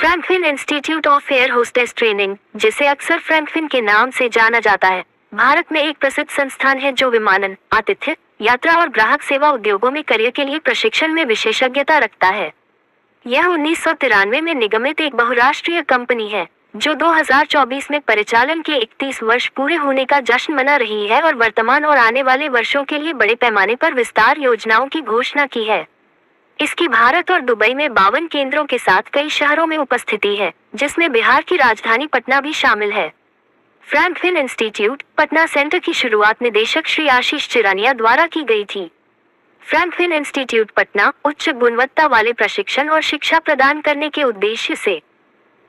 Frankfinn institute of air hostess training, जिसे अक्सर Frankfinn के नाम से जाना जाता है, भारत में एक प्रसिद्ध संस्थान है जो विमानन, आतिथ्य, यात्रा और ग्राहक सेवा उद्योगों में करियर के लिए प्रशिक्षण में विशेषज्ञता रखता है। यह 1993 में निगमित एक बहुराष्ट्रीय कंपनी है जो 2024 में परिचालन के 31 वर्ष पूरे होने का जश्न मना रही है और वर्तमान और आने वाले वर्षों के लिए बड़े पैमाने पर विस्तार योजनाओं की घोषणा की है। इसकी भारत और दुबई में 52 केंद्रों के साथ कई शहरों में उपस्थिति है, जिसमें बिहार की राजधानी पटना भी शामिल है। फ्रैंकफिन इंस्टीट्यूट पटना सेंटर की शुरुआत निदेशक श्री आशीष चिरानिया द्वारा की गई थी। फ्रैंकफिन इंस्टीट्यूट पटना उच्च गुणवत्ता वाले प्रशिक्षण और शिक्षा प्रदान करने के उद्देश्य से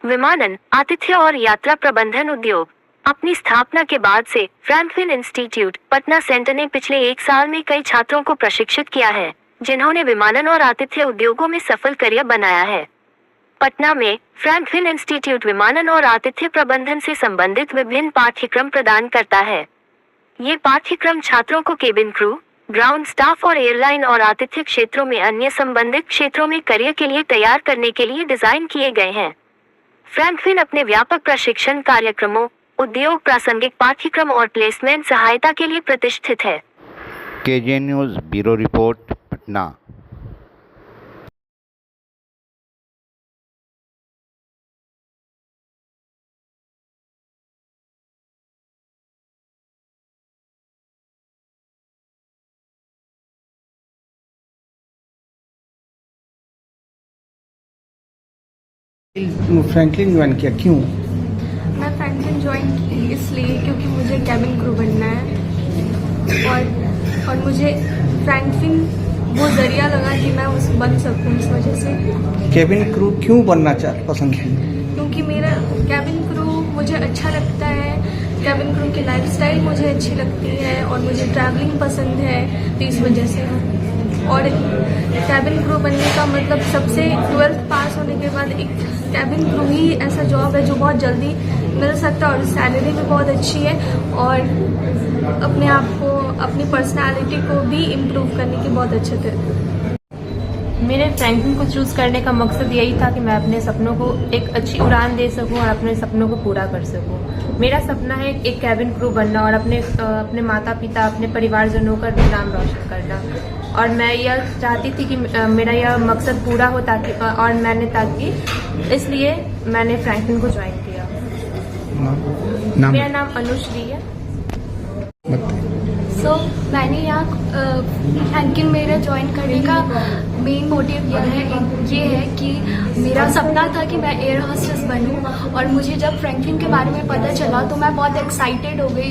विमानन, आतिथ्य और यात्रा प्रबंधन उद्योग। अपनी स्थापना के बाद से फ्रैंकफिन इंस्टीट्यूट पटना सेंटर ने पिछले 1 साल में कई छात्रों को प्रशिक्षित किया है, जिन्होंने विमानन और आतिथ्य उद्योगों में सफल करियर बनाया है। पटना में फ्रैंकफिन इंस्टीट्यूट विमानन और आतिथ्य प्रबंधन से संबंधित विभिन्न पाठ्यक्रम प्रदान करता है। ये पाठ्यक्रम छात्रों को केबिन क्रू, ग्राउंड स्टाफ और एयरलाइन और आतिथ्य क्षेत्रों में अन्य संबंधित क्षेत्रों में करियर के लिए तैयार करने के लिए डिजाइन किए गए हैं। फ्रैंकफिन अपने व्यापक प्रशिक्षण कार्यक्रमों, उद्योग प्रासंगिक पाठ्यक्रम और प्लेसमेंट सहायता के लिए प्रतिष्ठित है। KJ news bureau report, Patna. Franklin join किया, क्यों? मैं फ्रैंकलिन ज्वाइन की इसलिए क्योंकि मुझे कैबिन क्रू बनना है और मुझे फ्रैंकलिन वो जरिया लगा कि मैं उस बन सकूं। इस वजह से कैबिन क्रू क्यों बनना पसंद है? क्योंकि मेरा कैबिन क्रू मुझे अच्छा लगता है, कैबिन क्रू की लाइफस्टाइल मुझे अच्छी लगती है और मुझे ट्रैवलिंग पसंद है, तो इस वजह से। और कैबिन क्रू बनने का मतलब सबसे 12th पास होने के बाद एक कैबिन क्रू ही ऐसा जॉब है जो बहुत जल्दी मिल सकता है और सैलरी भी बहुत अच्छी है और अपने आप को, अपनी पर्सनालिटी को भी इम्प्रूव करने की बहुत अच्छे थे। मेरे फ्रैंकलिन को चूज़ करने का मकसद यही था कि मैं अपने सपनों को एक अच्छी उड़ान दे सकूं और अपने सपनों को पूरा कर सकूं। मेरा सपना है एक कैबिन क्रू बनना और अपने माता पिता, अपने परिवारजनों का भी नाम रोशन करना। और मैं यह चाहती थी कि मेरा यह मकसद पूरा हो ताकि इसलिए मैंने फ्रैंकलिन को ज्वाइन किया। मेरा नाम अनुश्री है। मैंने यहाँ फ्रैंकलिन मेरा ज्वाइन करने का मेन मोटिव ये है कि मेरा सपना था कि मैं एयर होस्टेस बनूं और मुझे जब फ्रैंकलिन के बारे में पता चला तो मैं बहुत एक्साइटेड हो गई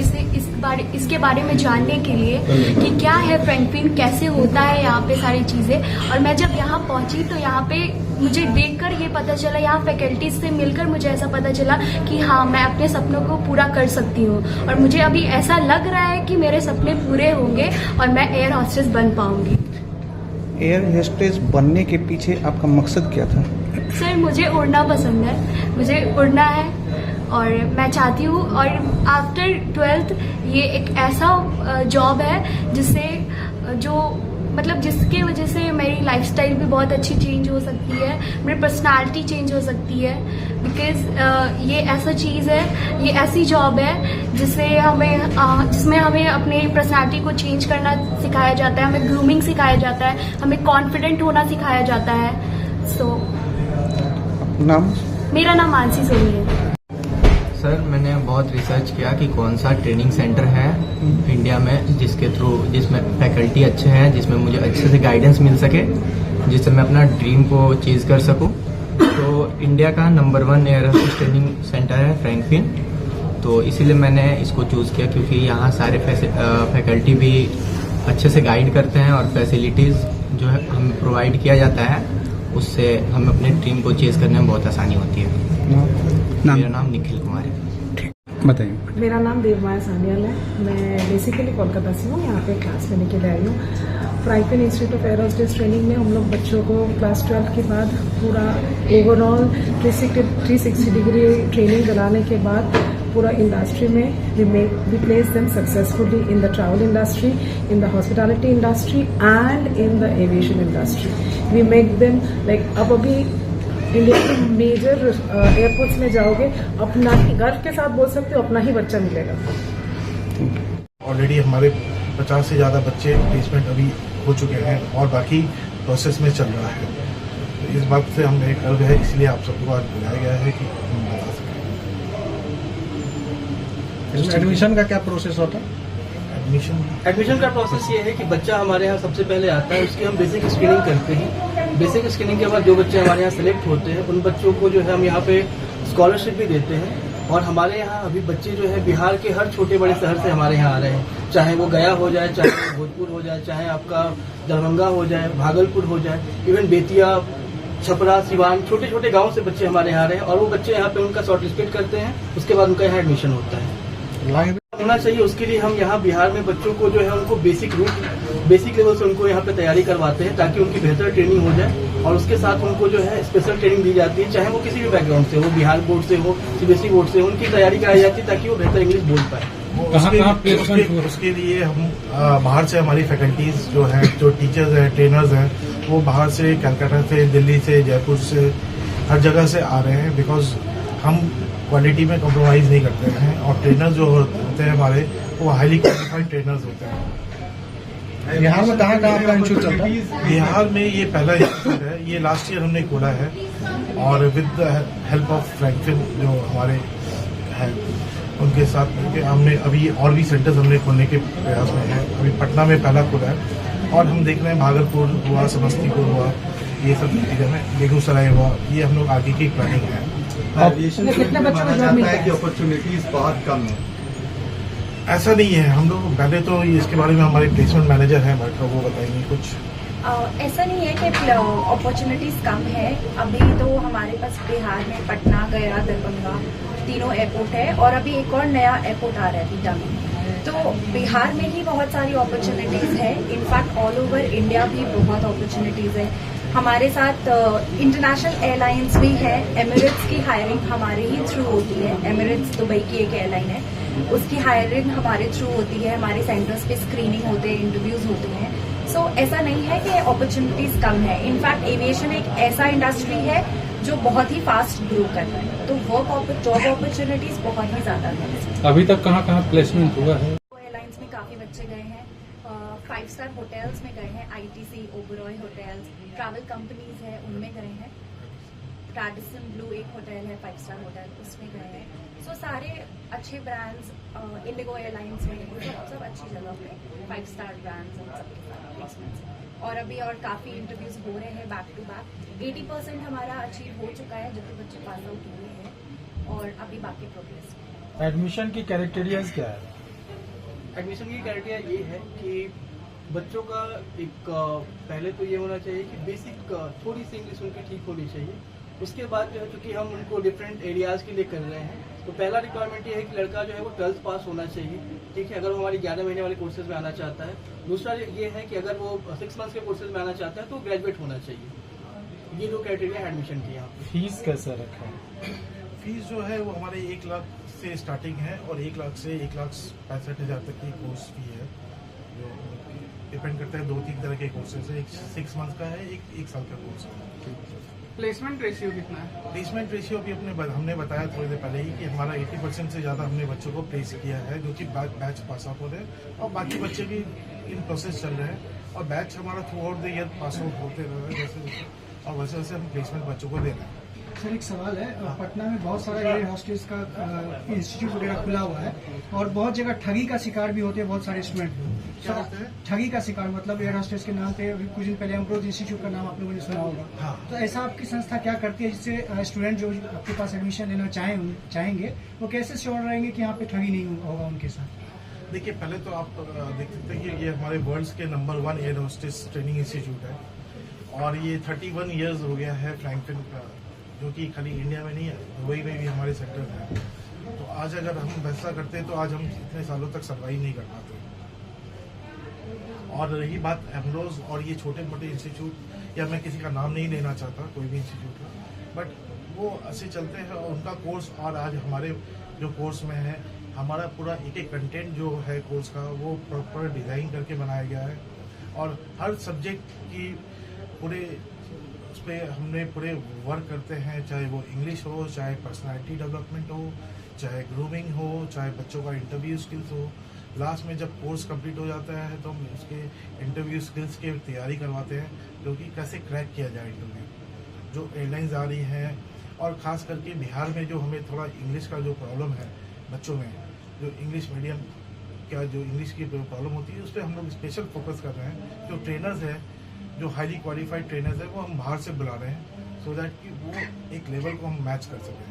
इसके बारे में जानने के लिए कि क्या है फ्रैंकलिन, कैसे होता है यहाँ पे सारी चीज़ें। और मैं जब यहाँ पहुँची तो यहाँ पे मुझे देखकर ये पता चला, यहाँ फैकल्टीज से मिलकर मुझे ऐसा पता चला कि हाँ, मैं अपने सपनों को पूरा कर सकती हूँ और मुझे अभी ऐसा लग रहा है कि मेरे सपने पूरे होंगे और मैं एयर होस्टेस बन पाऊंगी। एयर होस्टेस बनने के पीछे आपका मकसद क्या था? सर, मुझे उड़ना पसंद है, मुझे उड़ना है और मैं चाहती हूँ। और आफ्टर 12th ये एक ऐसा जॉब है जिसके वजह से मेरी लाइफस्टाइल भी बहुत अच्छी चेंज हो सकती है, मेरी पर्सनालिटी चेंज हो सकती है। बिकॉज ये ऐसा चीज़ है, ये ऐसी जॉब है जिसमें हमें अपने पर्सनालिटी को चेंज करना सिखाया जाता है, हमें ग्रूमिंग सिखाया जाता है, हमें कॉन्फिडेंट होना सिखाया जाता है। नाम? मेरा नाम मानसी सोनी है। सर, मैंने बहुत रिसर्च किया कि कौन सा ट्रेनिंग सेंटर है इंडिया में जिसमें फैकल्टी अच्छे हैं, जिसमें मुझे अच्छे से गाइडेंस मिल सके, जिससे मैं अपना ड्रीम को चीज़ कर सकूं। तो इंडिया का number 1 air hostess training centre है फ्रैंकफिन, तो इसीलिए मैंने इसको चूज़ किया क्योंकि यहाँ सारे फैकल्टी भी अच्छे से गाइड करते हैं और फैसिलिटीज़ जो है हमें प्रोवाइड किया जाता है, उससे हमें अपने ड्रीम को चेज़ करने में बहुत आसानी होती है। मेरा नाम निखिल कुमार है। बताइए। मेरा नाम देवमाया सान्याल है। मैं बेसिकली कोलकाता से हूँ, यहाँ पे क्लास लेने के लिए आई हूँ। Franklin institute of air hostess training में हम लोग बच्चों को क्लास 12 के बाद पूरा ओवरऑल 360 डिग्री ट्रेनिंग कराने के बाद पूरा इंडस्ट्री में we place them successfully in the travel industry, in the hospitality industry and in the aviation industry. We make them like, अब अभी इंडिया के मेजर एयरपोर्ट्स में जाओगे, अपना ही गर्व के साथ बोल सकते हो, अपना ही बच्चा मिलेगा. ऑलरेडी हमारे 50 से ज़्यादा बच्चे प्लेसमेंट अभी हो चुके हैं और बाकी प्रोसेस में चल रहा है. तो इस बात से हमें गर्व है, इसलिए आप सबको आज बुलाया गया है कि हम बता सकें. एडमिशन का क्या प्रोसेस होता है? एडमिशन का प्रोसेस ये है कि बच्चा हमारे यहाँ सबसे पहले आता है, उसकी हम बेसिक स्क्रीनिंग करते हैं. बेसिक स्क्रीनिंग के बाद जो बच्चे हमारे यहाँ सेलेक्ट होते हैं उन बच्चों को जो है हम यहाँ पे स्कॉलरशिप भी देते हैं. और हमारे यहाँ अभी बच्चे जो है बिहार के हर छोटे बड़े शहर से हमारे यहाँ आ रहे हैं, चाहे वो गया हो जाए, चाहे वो भोजपुर हो जाए, चाहे आपका दरभंगा हो जाए, भागलपुर हो जाए, इवन बेतिया, छपरा, सिवान, छोटे छोटे गाँव से बच्चे हमारे यहाँ आ रहे हैं. और वो बच्चे यहाँ पे उनका शॉर्टलिस्टेड करते हैं, उसके बाद उनका यहाँ एडमिशन होता है. होना चाहिए, उसके लिए हम यहाँ बिहार में बच्चों को जो है उनको बेसिक लेवल से उनको यहाँ पे तैयारी करवाते हैं ताकि उनकी बेहतर ट्रेनिंग हो जाए. और उसके साथ उनको जो है स्पेशल ट्रेनिंग दी जाती है, चाहे वो किसी भी बैकग्राउंड से हो, बिहार बोर्ड से हो, सीबीएसई बोर्ड से हो, उनकी तैयारी कराई जाती है ताकि वो बेहतर इंग्लिश बोल पाए. उसके लिए हम बाहर से हमारी फैकल्टीज जो हैं, जो टीचर्स हैं, ट्रेनर्स हैं, वो बाहर से, कलकत्ता से, दिल्ली से, जयपुर से, हर जगह से आ रहे हैं. बिकॉज हम क्वालिटी में कॉम्प्रोमाइज़ नहीं करते हैं और ट्रेनर्स जो होते हैं हमारे, वो हाईली क्वालिफाइड ट्रेनर्स होते हैं. बिहार में कहाँ आपका इंस्टीट्यूट चलता है? बिहार में ये पहला इंस्टीट्यूट है, ये लास्ट ईयर हमने खोला है और with the help of Frankfinn जो हमारे हैं उनके साथ मिलकर हमने अभी और भी सेंटर्स हमने खोलने के प्रयास में हैं. अभी पटना में पहला खुला है और हम देख रहे हैं भागलपुर हुआ, समस्तीपुर हुआ, ये सब चीज़ें में, बेगूसराय हुआ, ये हम लोग आगे की प्लानिंग है. कितने बच्चों को जॉब मिलता है? अपॉर्चुनिटीज बहुत कम है. ऐसा नहीं है. हम लोग पहले तो इसके बारे में हमारे प्लेसमेंट मैनेजर हैं बैठकर, वो बताएंगे कुछ. ऐसा नहीं है कि अपॉर्चुनिटीज कम है. अभी तो हमारे पास बिहार में पटना, गया, दरभंगा तीनों एयरपोर्ट है और अभी एक और नया एयरपोर्ट आ रहा है बीटा में. तो बिहार में ही बहुत सारी अपॉर्चुनिटीज है. इनफैक्ट ऑल ओवर इंडिया भी बहुत अपॉर्चुनिटीज है. हमारे साथ इंटरनेशनल एयरलाइंस भी है. एमिरेट्स की हायरिंग हमारे ही थ्रू होती है. एमिरेट्स दुबई की एक एयरलाइन है, उसकी हायरिंग हमारे थ्रू होती है. हमारे सेंटर्स पे स्क्रीनिंग होते हैं, इंटरव्यूज होते हैं. सो ऐसा नहीं है कि अपॉर्चुनिटीज कम है. इनफैक्ट एविएशन एक ऐसा इंडस्ट्री है जो बहुत ही फास्ट ग्रो कर रहा है, तो जॉब अपॉर्चुनिटीज बहुत ही ज्यादा है. अभी तक कहाँ प्लेसमेंट हुआ है? एयरलाइंस में काफी बच्चे गए हैं. 5 स्टार होटल्स में गए हैं, ITC, Oberoi hotels, travel companies है उनमें गए हैं. रैडिसन ब्लू एक होटल है 5 स्टार होटल, उसमें गए हैं. सो सारे अच्छे ब्रांड्स, इंडिगो एयरलाइंस में, सब अच्छी जगह पे 5 स्टार ब्रांड्स और सबके साथ प्लेसमेंट्स. और अभी और काफी इंटरव्यूज हो रहे हैं बैक टू बैक. 80% हमारा अचीव हो चुका है, जितने बच्चे पास आउट हुए हैं, और अभी बाकी प्रोग्रेस. एडमिशन की क्राइटेरियाज क्या है? एडमिशन की क्राइटेरिया ये है कि बच्चों का एक पहले तो ये होना चाहिए कि बेसिक थोड़ी सी इंग्लिश उनकी ठीक होनी चाहिए. उसके बाद जो है, चूंकि हम उनको डिफरेंट एरियाज के लिए कर रहे हैं, तो पहला रिक्वायरमेंट ये है कि लड़का जो है वो 12th पास होना चाहिए. ठीक है, अगर वो हमारी 11 महीने वाले कोर्सेज में आना चाहता है. दूसरा ये है कि अगर वो 6 मंथ्स के कोर्सेज में आना चाहता है तो ग्रेजुएट होना चाहिए. ये 2 क्राइटेरिया एडमिशन की. यहाँ पे फीस कैसे रखा है? फीस जो है वो हमारे 1 लाख से स्टार्टिंग है और 1 लाख से 1,65,000 तक की कोर्स फी है, जो डिपेंड करता है. 2-3 तरह के कोर्सेज है. एक 6 मंथ का है, एक साल का कोर्स है. प्लेसमेंट रेशियो कितना है? प्लेसमेंट रेशियो भी हमने बताया थोड़ी देर पहले ही कि हमारा 80% से ज़्यादा हमने बच्चों को प्लेस किया है, जो कि बैच पास आउट हो रहे हैं और बाकी बच्चे भी इन प्रोसेस चल रहे हैं. और बैच हमारा through out the year pass out होते रह रहे हैं जैसे, और वैसे वैसे हम प्लेसमेंट बच्चों को दे रहे हैं. सर एक सवाल है, पटना में बहुत सारा एयर होस्टेस का इंस्टीट्यूट वगैरह खुला हुआ है और बहुत जगह ठगी का शिकार भी होते हैं बहुत सारे स्टूडेंट. ठगी का शिकार मतलब एयर होस्टेस के नाम पे कुछ दिन पहले अमरोज इंस्टीट्यूट का नाम आप लोगों ने सुना होगा. हाँ. तो ऐसा आपकी संस्था क्या करती है जिससे स्टूडेंट जो आपके पास एडमिशन लेना चाहेंगे वो कैसे श्योर रहेंगे कि यहाँ पे ठगी नहीं होगा उनके साथ? देखिए, पहले तो आप देख सकते हैं कि ये हमारे वर्ल्ड के number 1 air hostess training institute है और ये 31 ईयर्स हो गया है फ्रैंकफिन का, जो कि खाली इंडिया में नहीं है, दुबई में भी हमारे सेक्टर हैं. तो आज अगर हम वैसा करते तो आज हम इतने सालों तक सर्वाइव नहीं कर पाते. और रही बात एमरोज और ये छोटे मोटे इंस्टीट्यूट, या मैं किसी का नाम नहीं लेना चाहता, कोई भी इंस्टीट्यूट का, बट वो ऐसे चलते हैं। और उनका कोर्स और आज हमारे जो कोर्स में है, हमारा पूरा एक कंटेंट जो है कोर्स का वो प्रॉपर डिज़ाइन करके बनाया गया है। और हर सब्जेक्ट की पूरे उस पर हमने पूरे वर्क करते हैं, चाहे वो इंग्लिश हो, चाहे पर्सनालिटी डेवलपमेंट हो, चाहे ग्रूमिंग हो, चाहे बच्चों का इंटरव्यू स्किल्स हो। लास्ट में जब कोर्स कंप्लीट हो जाता है तो हम उसके इंटरव्यू स्किल्स की तैयारी करवाते हैं, क्योंकि कैसे क्रैक किया जाए इंटरव्यू। जो एयरलाइंस आ रही हैं और ख़ास करके बिहार में जो हमें थोड़ा इंग्लिश का जो प्रॉब्लम है बच्चों में, जो इंग्लिश मीडियम का जो इंग्लिश की प्रॉब्लम होती है, उस पर हम लोग स्पेशल फोकस कर रहे हैं। जो ट्रेनर्स हैं, जो हाईली क्वालिफाइड ट्रेनर्स हैं, वो हम बाहर से बुला रहे हैं, सो दैट कि वो एक लेवल को हम मैच कर सकें।